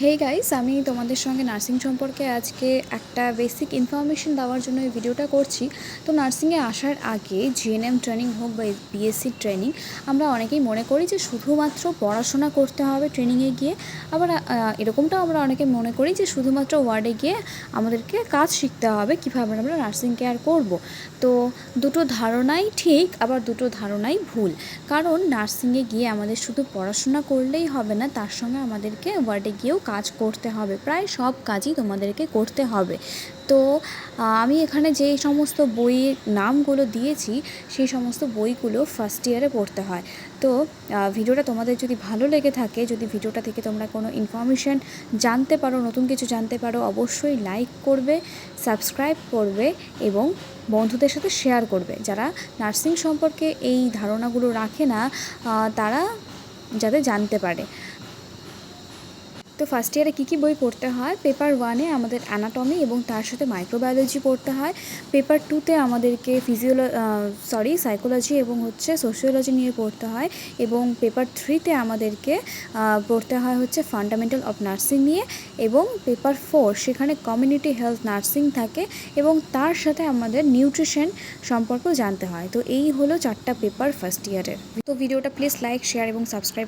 Hey guys, আমি তোমাদের সঙ্গে নার্সিং সম্পর্কে আজকে একটা বেসিক ইনফরমেশন দেওয়ার জন্য এই ভিডিওটা করছি। তো নার্সিংয়ে আসার আগে জিএনএম ট্রেনিং হোক বা বিএসসি ট্রেনিং, আমরা অনেকেই মনে করি যে শুধুমাত্র পড়াশোনা করতে হবে ট্রেনিংয়ে গিয়ে। আবার এরকমটাও আমরা অনেকে মনে করি যে শুধুমাত্র ওয়ার্ডে গিয়ে আমাদেরকে কাজ শিখতে হবে, কীভাবে আমরা নার্সিং কেয়ার করব। তো দুটো ধারণাই ঠিক, আবার দুটো ধারণাই ভুল। কারণ নার্সিংয়ে গিয়ে আমাদের শুধু পড়াশোনা করলেই হবে না, তার সঙ্গে আমাদেরকে ওয়ার্ডে গিয়েও কাজ করতে হবে। প্রায় সব কাজই তোমাদেরকে করতে হবে। তো আমি এখানে যে সমস্ত বইয়ের নামগুলো দিয়েছি সেই সমস্ত বইগুলো ফার্স্ট ইয়ারে পড়তে হয়। তো ভিডিওটা তোমাদের যদি ভালো লেগে থাকে, যদি ভিডিওটা থেকে তোমরা কোনো ইনফরমেশান জানতে পারো, নতুন কিছু জানতে পারো, অবশ্যই লাইক করবে, সাবস্ক্রাইব করবে এবং বন্ধুদের সাথে শেয়ার করবে। যারা নার্সিং সম্পর্কে এই ধারণাগুলো রাখে না, তারা যাতে জানতে পারে। তো ফার্স্ট ইয়ারে কী কী বই পড়তে হয়? পেপার 1-এ আমাদের অ্যানাটমি এবং তার সাথে মাইক্রোবায়োলজি পড়তে হয়। পেপার 2-তে আমাদেরকে সাইকোলজি এবং সোশিওলজি নিয়ে পড়তে হয়। এবং পেপার 3-তে আমাদেরকে পড়তে হয় ফান্ডামেন্টাল অফ নার্সিং নিয়ে। এবং পেপার 4 সেখানে কমিউনিটি হেলথ নার্সিং থাকে এবং তার সাথে আমাদের নিউট্রিশন সম্পর্কেও জানতে হয়। তো এই হলো 4টা পেপার ফার্স্ট ইয়ারের। তো ভিডিওটা প্লিজ লাইক, শেয়ার এবং সাবস্ক্রাইব